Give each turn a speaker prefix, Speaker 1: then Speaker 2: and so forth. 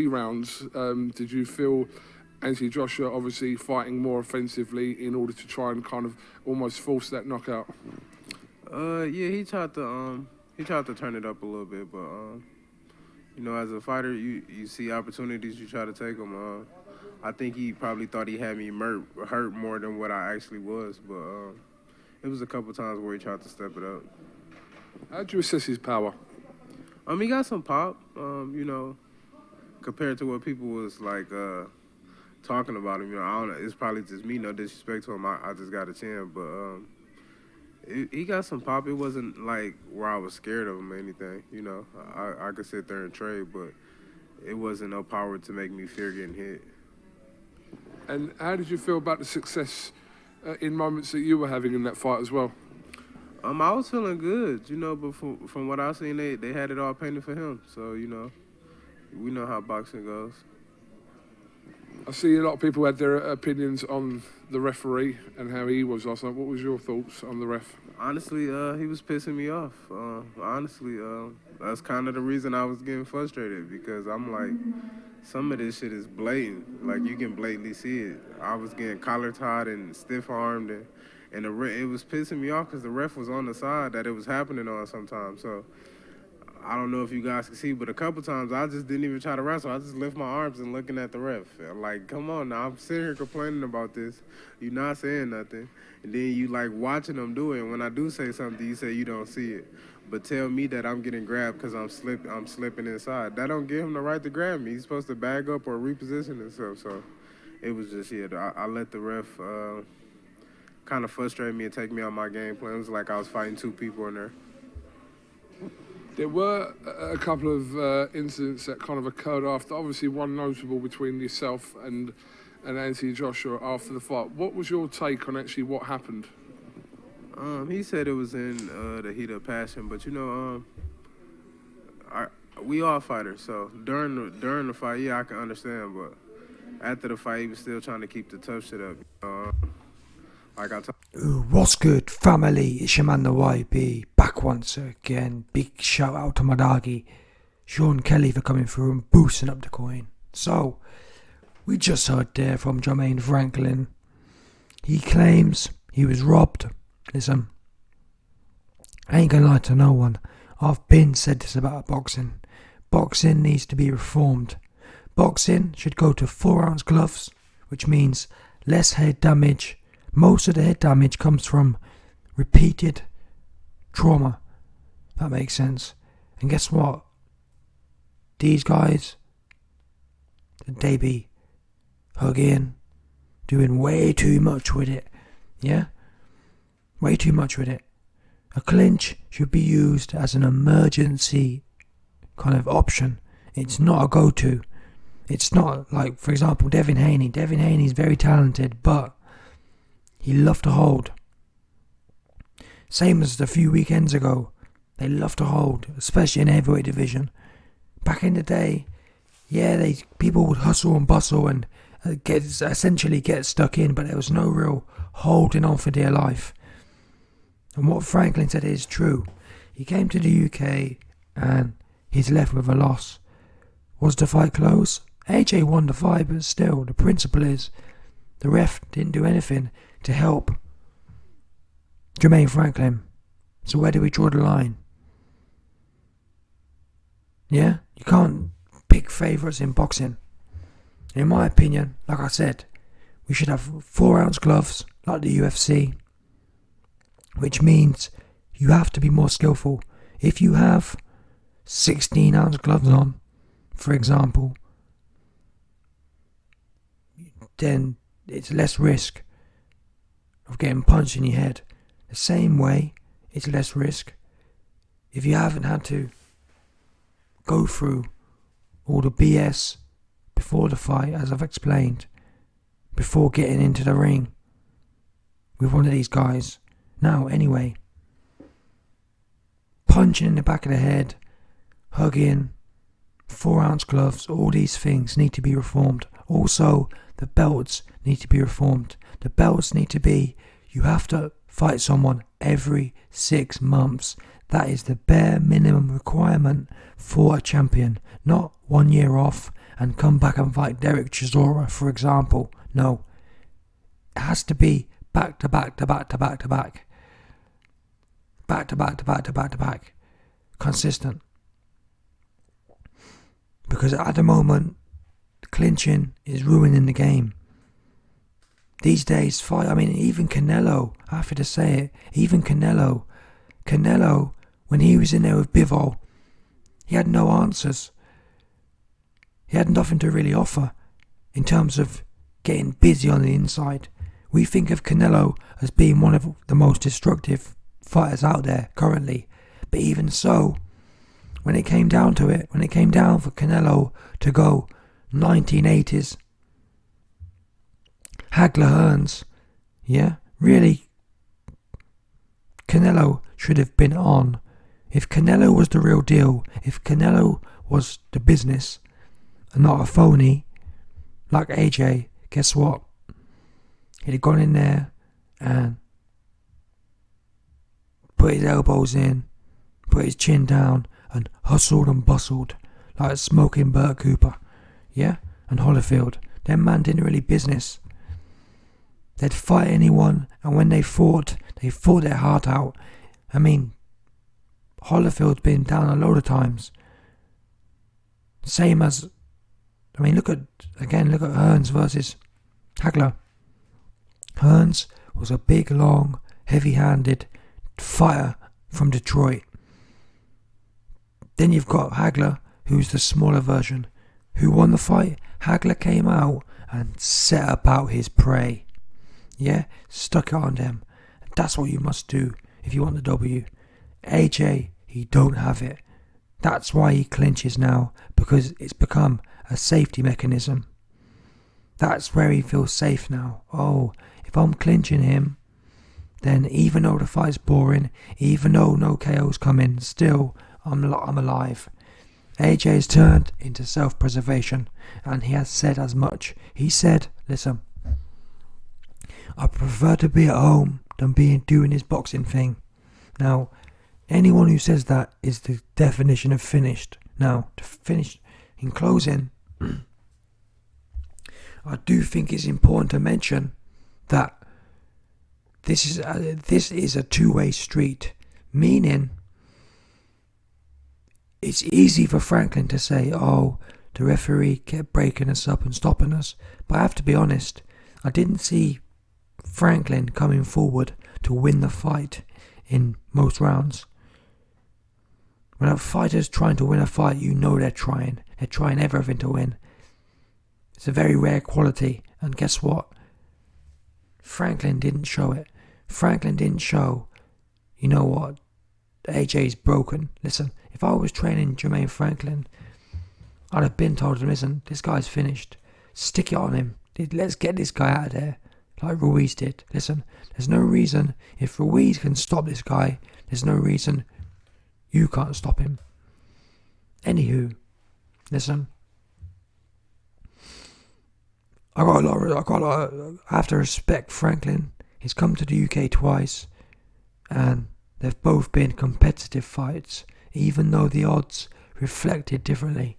Speaker 1: rounds, did you feel Anthony Joshua obviously fighting more offensively in order to try and kind of almost force that knockout?
Speaker 2: Yeah, he tried to turn it up a little bit, but you know, as a fighter, you see opportunities, you try to take them. I think he probably thought he had me hurt more than what I actually was, but it was a couple times where he tried to step it up.
Speaker 1: How do you assess his power?
Speaker 2: He got some pop, you know, compared to what people was like talking about him. You know, I don't know. It's probably just me. No disrespect to him. I just got a chin, but he got some pop. It wasn't like where I was scared of him or anything. You know, I could sit there and trade, but it wasn't no power to make me fear getting hit.
Speaker 1: And how did you feel about the success in moments that you were having in that fight as well?
Speaker 2: I was feeling good, you know, but from what I seen, they had it all painted for him. So, you know, we know how boxing goes.
Speaker 1: I see a lot of people had their opinions on the referee and how he was last night. What was your thoughts on the ref?
Speaker 2: Honestly, he was pissing me off. Honestly, that's kind of the reason I was getting frustrated, because I'm like, some of this shit is blatant. Like, you can blatantly see it. I was getting collar tied and stiff-armed, and it was pissing me off because the ref was on the side that it was happening on sometimes. So I don't know if you guys can see, but a couple times I just didn't even try to wrestle. I just lift my arms and looking at the ref. Like, come on now, I'm sitting here complaining about this. You're not saying nothing. And then you like watching them do it. And when I do say something, you say you don't see it. But tell me that I'm getting grabbed because I'm slipping inside. That don't give him the right to grab me. He's supposed to bag up or reposition himself. So it was just, yeah, I let the ref kind of frustrate me and take me out my game plan. It was like I was fighting two people in there.
Speaker 1: There were a couple of incidents that kind of occurred after. Obviously, one notable between yourself and Anthony Joshua after the fight. What was your take on actually what happened?
Speaker 2: He said it was in the heat of passion, but you know, we all fighters. So during the fight, yeah, I can understand, but after the fight, he was still trying to keep the tough shit up. Like I told.
Speaker 3: What's good, family? It's Jermain the YB back once again. Big shout out to my doggy, Sean Kelly, for coming through and boosting up the coin. So, we just heard there from Jermain Franklin. He claims he was robbed. Listen, I ain't gonna lie to no one. I've been said this about boxing. Boxing needs to be reformed. Boxing should go to 4-ounce gloves, which means less head damage. Most of the head damage comes from repeated trauma. That makes sense. And guess what? These guys, they be hugging, doing way too much with it. Yeah? Way too much with it. A clinch should be used as an emergency kind of option. It's not a go-to. It's not like, for example, Devin Haney. Devin Haney's very talented, but he loved to hold. Same as a few weekends ago. They love to hold, especially in the heavyweight division. Back in the day, yeah, people would hustle and bustle and essentially get stuck in, but there was no real holding on for dear life. And what Franklin said is true. He came to the UK and he's left with a loss. Was the fight close? AJ won the fight, but still, the principle is the ref didn't do anything to help Jermain Franklin. So where do we draw the line? Yeah? You can't pick favourites in boxing. In my opinion, like I said, we should have 4-ounce gloves like the UFC, which means you have to be more skillful. If you have 16-ounce gloves on, for example, then it's less risk of getting punched in your head. The same way, it's less risk if you haven't had to go through all the BS before the fight, as I've explained, before getting into the ring with one of these guys. Now, anyway, punching in the back of the head, hugging, 4-ounce gloves, all these things need to be reformed. Also, the belts need to be reformed. The belts need to be, you have to fight someone every 6 months. That is the bare minimum requirement for a champion. Not 1 year off and come back and fight Derek Chisora, for example. No. It has to be back to back to back to back to back. Back to back to back to back to back. Consistent. Because at the moment, clinching is ruining the game. These days, even Canelo, I have to say it, even Canelo, when he was in there with Bivol, he had no answers. He had nothing to really offer in terms of getting busy on the inside. We think of Canelo as being one of the most destructive fighters out there currently. But even so, when it came down to it, when it came down for Canelo to go 1980s, Hagler Hearns, yeah, really, Canelo should have been on. If Canelo was the real deal, if Canelo was the business and not a phony like AJ, guess what? He'd have gone in there and put his elbows in, put his chin down and hustled and bustled like a smoking Burt Cooper, yeah, and Holyfield. Them man didn't really business. They'd fight anyone, and when they fought their heart out. I mean, Holyfield's been down a load of times. Same as, look at Hearns versus Hagler. Hearns was a big, long, heavy-handed fighter from Detroit. Then you've got Hagler, who's the smaller version. Who won the fight? Hagler came out and set about his prey. Yeah, stuck it on them. That's what you must do if you want the W. AJ, he don't have it. That's why he clinches now, because it's become a safety mechanism. That's where he feels safe now. Oh, if I'm clinching him, then even though the fight's boring, even though no KO's coming, still I'm alive. AJ's turned into self-preservation, and he has said as much. He said, listen, I prefer to be at home than doing his boxing thing. Now, anyone who says that is the definition of finished. Now, to finish, in closing, I do think it's important to mention that this is a two-way street, meaning it's easy for Franklin to say, oh, the referee kept breaking us up and stopping us. But I have to be honest, I didn't see Franklin coming forward to win the fight in most rounds. When a fighter's trying to win a fight, you know they're trying. They're trying everything to win. It's a very rare quality. And guess what? Franklin didn't show it. Franklin didn't show, you know what, AJ's broken. Listen, if I was training Jermain Franklin, I'd have been told him, listen, this guy's finished. Stick it on him. Let's get this guy out of there. Like Ruiz did. Listen, there's no reason, if Ruiz can stop this guy, there's no reason you can't stop him. Anywho, listen, I have to respect Franklin. He's come to the UK twice, and they've both been competitive fights, even though the odds reflected differently.